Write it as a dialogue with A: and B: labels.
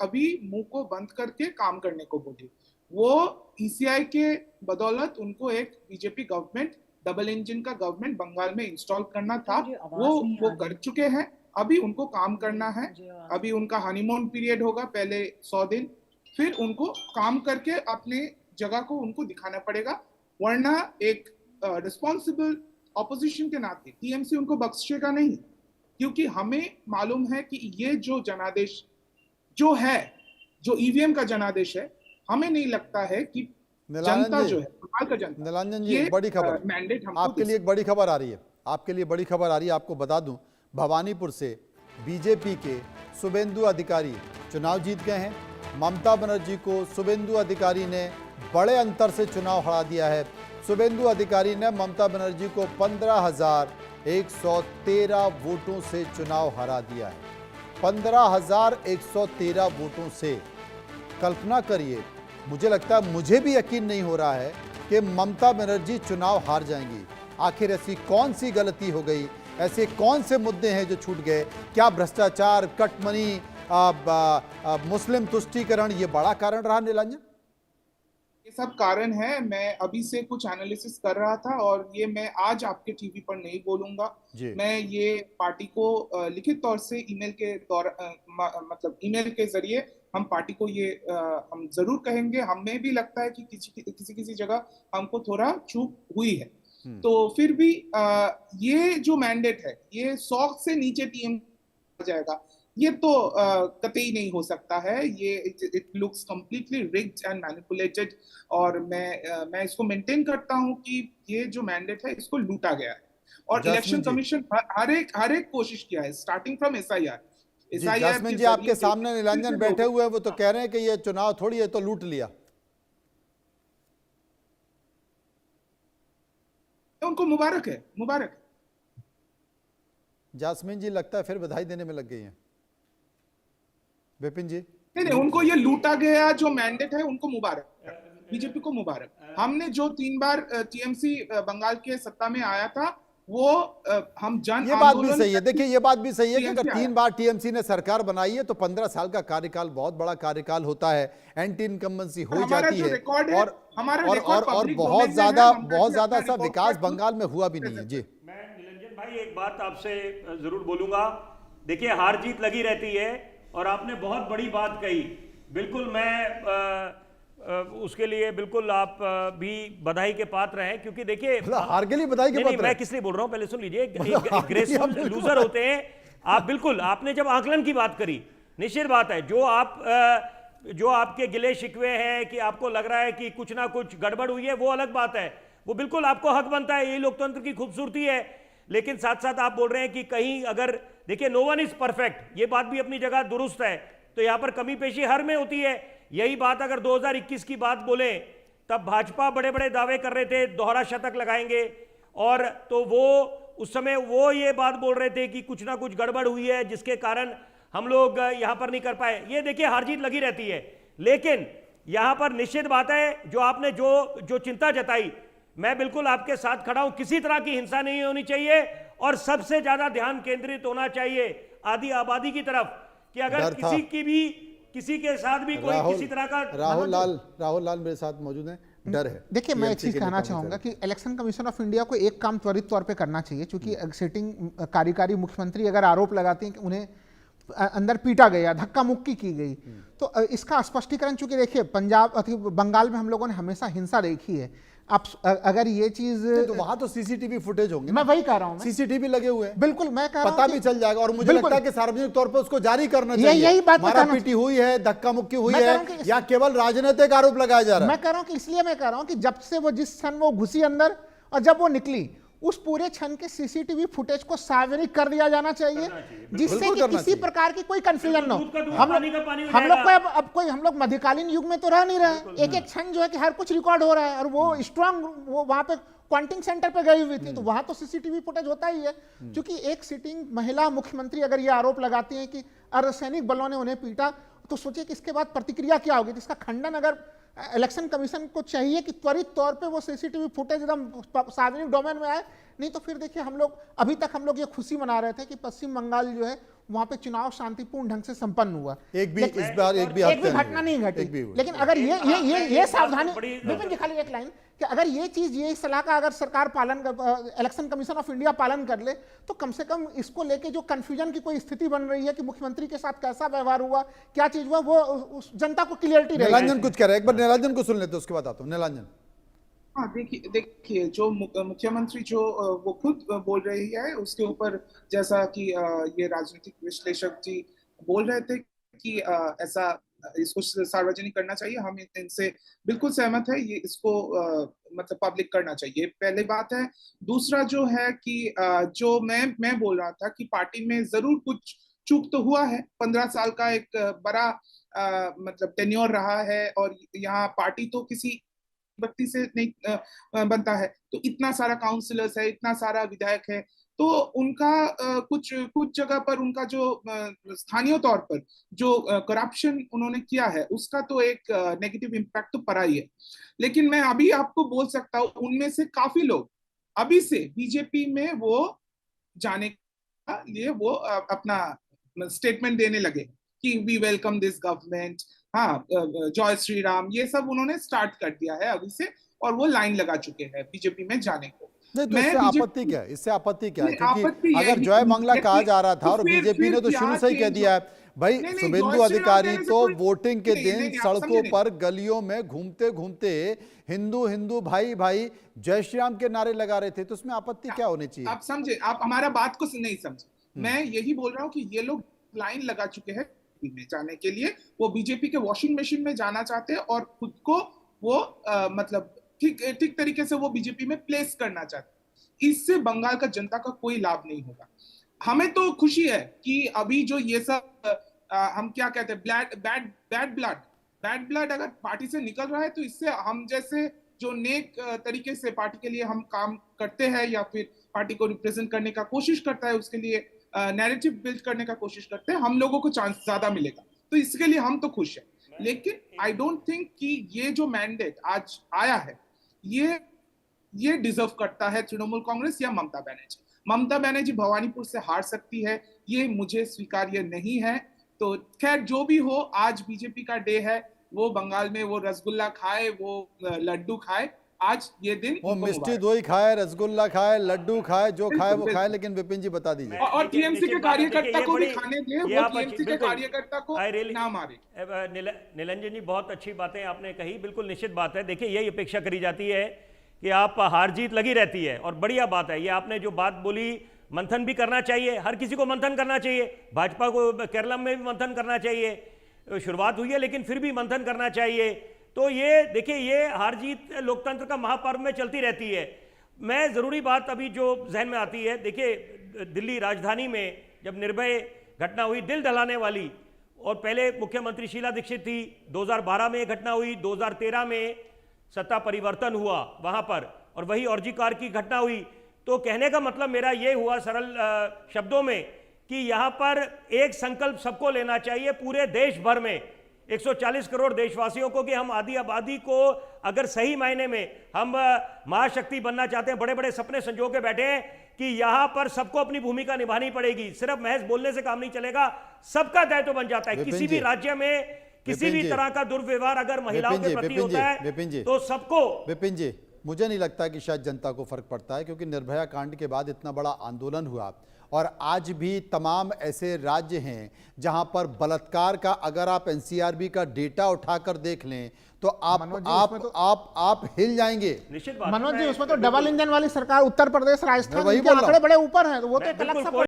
A: अभी मुंह को बंद करके काम करने को बोली। वो ईसीआई के बदौलत उनको एक बीजेपी गवर्नमेंट, डबल इंजन का गवर्नमेंट बंगाल में इंस्टॉल करना था, वो कर चुके हैं। अभी उनको काम करना है। अभी उनका हनीमून पीरियड होगा, पहले 100 दिन, फिर उनको काम करके अपने जगह को उनको दिखाना पड़ेगा, वरना एक रिस्पॉन्सिबल ऑपोजिशन के नाते टीएमसी उनको बख्शेगा नहीं। क्योंकि हमें मालूम है कि ये जो जनादेश जो है, जो ईवीएम का जनादेश है, हमें नहीं लगता है कि जनता जो है, बंगाल का जनता,
B: निरंजन जी, बड़ी खबर
A: मैंडेट
B: आपके लिए, एक बड़ी खबर आ रही है, आपके लिए बड़ी खबर आ रही है। आपको बता दूं, भवानीपुर से बीजेपी के शुभेंदु अधिकारी चुनाव जीत गए हैं। ममता बनर्जी को शुभेंदु अधिकारी ने बड़े अंतर से चुनाव हरा दिया है। शुभेंदु अधिकारी ने ममता बनर्जी को 15,113 वोटों से चुनाव हरा दिया है। 15,113 वोटों से। कल्पना करिए, मुझे लगता है, मुझे भी यकीन नहीं हो रहा है कि ममता बनर्जी चुनाव हार जाएंगी। आखिर ऐसी कौन सी गलती हो गई, ऐसे कौन से मुद्दे हैं जो छूट गए? क्या भ्रष्टाचार, कटमनी, मुस्लिम तुष्टीकरण ये बड़ा कारण रहा निरंजन?
A: ये सब कारण है। मैं अभी से कुछ एनालिसिस कर रहा था और ये मैं आज आपके टीवी पर नहीं बोलूंगा। मैं ये पार्टी को लिखित तौर से ईमेल के मतलब ईमेल के जरिए हम पार्टी को ये हम जरूर कहेंगे। हमें भी लगता है कि किसी जगह हमको थोड़ा चूक हुई है। तो फिर भी ये जो मैंडेट है, ये 100 से नीचे टीएम जाएगा, ये तो कतई नहीं हो सकता है। ये it looks completely rigged and manipulated, और मैं इसको मेंटेन करता हूं कि ये जो मैंडेट है, इसको लूटा गया है। और इलेक्शन कमीशन हर एक कोशिश किया है, स्टार्टिंग फ्रॉम एसआईआर।
B: जासमीन जी, आपके सामने निरंजन बैठे हुए हैं, वो तो कह रहे हैं कि ये चुनाव थोड़ी है तो लूट लिया।
A: उनको मुबारक है, मुबारक।
B: जासमीन जी, लगता है फिर बधाई देने में लग गई हैं। विपिन जी,
A: नहीं, उनको ये लूटा गया जो मैंडेट है, उनको मुबारक, बीजेपी को मुबारक। हमने जो 3 बार टीएमसी बंगाल के सत्ता में आया था, वो हम जन
B: ये बात भी सही है। देखिए, ये बात भी सही है कि अगर 3 बार टीएमसी ने सरकार बनाई है तो 15 साल का कार्यकाल बहुत बड़ा कार्यकाल होता है। एंटी इनकम्बेंसी हो जाती है और बहुत ज्यादा सा विकास बंगाल में हुआ भी नहीं है। जी,
C: मैं निरंजन भाई एक बात आपसे जरूर बोलूंगा। देखिए, हार जीत लगी रहती है और आपने बहुत बड़ी बात कही। बिल्कुल, मैं उसके लिए बिल्कुल आप भी बधाई के पात्र हैं, क्योंकि देखिए,
B: हार के लिए बधाई के पात्र।
C: मैं किस लिए बोल रहा हूं, पहले सुन लीजिए। ग्रेसफुल लूजर होते हैं आप। बिल्कुल, आपने जब आकलन की बात करी, निश्चित बात है, जो आपके गिले शिकवे हैं कि आपको लग रहा है कि कुछ ना कुछ गड़बड़ हुई है, वो अलग बात है। वो बिल्कुल आपको हक बनता है, यही लोकतंत्र की खूबसूरती है। लेकिन साथ साथ आप बोल रहे हैं कि कहीं अगर, देखिए, नो वन इज परफेक्ट, ये बात भी अपनी जगह दुरुस्त है। तो यहां पर कमी पेशी हर में होती है। यही बात अगर 2021 की बात बोले, तब भाजपा बड़े बड़े दावे कर रहे थे, दोहरा शतक लगाएंगे, और तो वो उस समय वो ये बात बोल रहे थे कि कुछ ना कुछ गड़बड़ हुई है, जिसके कारण हम लोग यहां पर नहीं कर पाए। ये देखिए, हार जीत लगी रहती है। लेकिन यहां पर निश्चित बात है, जो आपने जो चिंता जताई, मैं बिल्कुल आपके साथ खड़ा हूं। किसी तरह की हिंसा नहीं होनी चाहिए और सबसे ज्यादा ध्यान केंद्रित होना चाहिए आदि आबादी की तरफ, कि अगर किसी के साथ भी कोई किसी तरह का।
B: राहुल लाल मेरे साथ मौजूद हैं। डर है।
D: देखिए, मैं एक चीज कहना चाहूंगा कि इलेक्शन कमीशन ऑफ इंडिया को एक काम त्वरित तौर पे करना चाहिए, क्योंकि सिटिंग कार्यकारी मुख्यमंत्री अगर आरोप लगाते हैं कि उन्हें अंदर पीटा गया, धक्का मुक्की की गई, तो इसका स्पष्टीकरण, चूंकि देखिए, बंगाल में हम लोगों ने हमेशा हिंसा देखी है। आप अगर ये चीज,
B: तो वहां तो सीसीटीवी फुटेज होंगे।
D: मैं वही कह रहा हूं,
B: सीसीटीवी लगे हुए हैं।
D: बिल्कुल, मैं कह रहा हूं,
B: पता भी चल जाएगा। और मुझे लगता है कि सार्वजनिक तौर पर उसको जारी करना चाहिए।
D: यही बात
B: मारापीटी हुई है, धक्का मुक्की हुई है, या केवल राजनीतिक आरोप लगाया जा रहा है?
D: मैं कह रहा हूं कि इसलिए मैं कह रहा हूं कि जब से वो, जिस क्षण वो घुसी अंदर और जब वो निकली, उस पूरे क्षण के सीसीटीवी फुटेज को सार्वजनिक कर दिया जाना चाहिए, जिससे कि किसी प्रकार की कोई कंफ्यूजन न हो। हम लोग मध्यकालीन युग में तो रह नहीं रहे। एक एक क्षण जो है कि हर कुछ रिकॉर्ड हो रहा है, और वो स्ट्रांग, वो वहां पे क्वांटिंग सेंटर पे गई हुई थी, तो वहां तो सीसीटीवी फुटेज होता ही है। क्योंकि एक सिटिंग महिला मुख्यमंत्री अगर ये आरोप लगाती हैं कि अर्धसैनिक बलों ने उन्हें पीटा, तो सोचिए कि इसके बाद प्रतिक्रिया क्या होगी। इसका खंडन अगर इलेक्शन कमीशन को चाहिए कि त्वरित तौर पे वो सीसीटीवी फुटेज एकदम सार्वजनिक डोमेन में आए, नहीं तो फिर देखिए, अभी तक हम लोग ये खुशी मना रहे थे कि पश्चिम बंगाल जो है वहां पे चुनाव शांतिपूर्ण ढंग से संपन्न हुआ।
B: एक भी
D: घटना नहीं घटी। लेकिन अगर ये सावधानी, विपिन जी खाली एक लाइन, कि अगर ये चीज, ये सलाह का अगर सरकार पालन, इलेक्शन कमीशन ऑफ इंडिया पालन कर ले, तो कम से कम इसको लेके जो कंफ्यूजन की कोई स्थिति बन रही है कि मुख्यमंत्री के साथ कैसा व्यवहार हुआ, क्या चीज हुआ, वो उस जनता को क्लियरिटी रहेगी।
B: नीलांजन कुछ कह रहा है, एक बार नीलांजन को सुन लेते, उसके बाद आता हूं। नीलांजन।
A: हाँ, देखिए जो मुख्यमंत्री जो वो खुद बोल रही है उसके ऊपर, जैसा कि ये राजनीतिक विश्लेषक जी बोल रहे थे कि ऐसा इसको सार्वजनिक करना चाहिए, हम इनसे बिल्कुल सहमत है। ये इसको मतलब पब्लिक करना चाहिए, पहली बात है। दूसरा जो है कि जो मैं बोल रहा था कि पार्टी में जरूर कुछ चूक तो हुआ है। 15 साल का एक बड़ा मतलब टेन्योर रहा है, और यहाँ पार्टी तो किसी व्यक्ति से नहीं बनता है, तो इतना सारा काउंसिलर्स है, इतना सारा विधायक है, तो उनका कुछ जगह पर उनका जो स्थानीय तौर पर जो करप्शन उन्होंने किया है, उसका तो एक नेगेटिव इम्पैक्ट तो पड़ा ही है। लेकिन मैं अभी आपको बोल सकता हूँ, उनमें से काफी लोग अभी से बीजेपी में वो जाने के लिए वो अपना स्टेटमेंट देने लगे कि वी वेलकम दिस गवर्नमेंट, हाँ जय श्री राम, ये सब उन्होंने स्टार्ट कर दिया है अभी से, और वो लाइन लगा चुके हैं बीजेपी में जाने को।
B: नहीं, तो इससे आपत्ति क्या है? इससे आपत्ति क्या है? क्योंकि अगर जय मंगला कहा जा रहा था, और बीजेपी ने तो शुरू से ही कह दिया है भाई, शुभेंदु अधिकारी तो वोटिंग के दिन सड़कों पर गलियों में घूमते घूमते हिंदू हिंदू भाई भाई जय श्री राम के नारे लगा रहे थे, तो उसमें आपत्ति क्या होनी चाहिए?
A: आप समझे, आप हमारा बात को नहीं समझे। मैं यही बोल रहा हूँ कि ये लोग लाइन लगा चुके हैं में जाने के लिए, वो बीजेपी के वॉशिंग मशीन में जाना चाहते हैं, और खुद को वो मतलब ठीक तरीके से वो बीजेपी में प्लेस करना चाहते हैं। इससे बंगाल का जनता का कोई लाभ नहीं होगा। हमें तो खुशी है कि अभी जो ये सब हम क्या कहते हैं, बैड ब्लड अगर पार्टी से निकल रहा है, तो इससे हम जैसे जो नेक तरीके से पार्टी के लिए हम काम करते हैं, या फिर पार्टी को रिप्रेजेंट करने का कोशिश करता है, उसके लिए नैरेटिव बिल्ड करने का कोशिश करते हैं, हम लोगों को चांस ज्यादा मिलेगा, तो इसके लिए हम तो खुश हैं। लेकिन आई डोंट थिंक कि ये जो मैंडेट आज आया है, ये डिजर्व करता है तृणमूल कांग्रेस या ममता बनर्जी। ममता बनर्जी भवानीपुर से हार सकती है, ये मुझे स्वीकार्य नहीं है। तो खैर जो भी हो, आज बीजेपी का डे है, वो बंगाल में वो रसगुल्ला खाए, वो लड्डू खाए, आज ये दिन
B: वो मिष्टी दोई खाए, रसगुल्ला खाए, लड्डू खाए, जो खाए वो खाए। लेकिन विपिन जी बता दीजिए,
A: और टीएमसी के कार्यकर्ता को भी खाने दें, वो टीएमसी के कार्यकर्ता को ना मारे।
C: नीलांजन जी, बहुत अच्छी बातें आपने कही, बिल्कुल निश्चित बात है। देखिए, यही अपेक्षा करी जाती है कि आप हार जीत लगी रहती है, और बढ़िया बात है ये आपने जो बात बोली। मंथन भी करना चाहिए, हर किसी को मंथन करना चाहिए, भाजपा को केरल में भी मंथन करना चाहिए। शुरुआत हुई है लेकिन फिर भी मंथन करना चाहिए। तो ये देखिए, ये हार जीत लोकतंत्र का महापर्व में चलती रहती है। मैं ज़रूरी बात अभी जो जहन में आती है, देखिए दिल्ली राजधानी में जब निर्भय घटना हुई, दिल दहलाने वाली, और पहले मुख्यमंत्री शीला दीक्षित थी, 2012 में घटना हुई, 2013 में सत्ता परिवर्तन हुआ वहाँ पर, और वही ऑर्जी कार की घटना हुई। तो कहने का मतलब मेरा ये हुआ सरल शब्दों में कि यहाँ पर एक संकल्प सबको लेना चाहिए, पूरे देश भर में 140 करोड़ देशवासियों को, कि हम आधी आबादी को अगर सही मायने में हम महाशक्ति बनना चाहते हैं, बड़े बड़े सपने संजो के बैठे हैं कि यहाँ पर सबको अपनी भूमिका निभानी पड़ेगी। सिर्फ महज बोलने से काम नहीं चलेगा, सबका दायित्व बन जाता है। किसी भी राज्य में किसी भी तरह का दुर्व्यवहार अगर महिलाओं के प्रति होता है तो सबको।
B: विपिन जी, मुझे नहीं लगता कि शायद जनता को फर्क पड़ता है, क्योंकि निर्भया कांड के बाद इतना बड़ा आंदोलन हुआ, और आज भी तमाम ऐसे राज्य हैं जहां पर बलात्कार का, अगर आप एनसीआरबी का डेटा उठाकर देख लें तो आप हिल जाएंगे।
C: निश्चित बात
D: मनोज जी, उसमें तो डबल इंजन वाली सरकार, उत्तर प्रदेश राजस्थान के आंकड़े बड़े ऊपर हैं, तो वो तो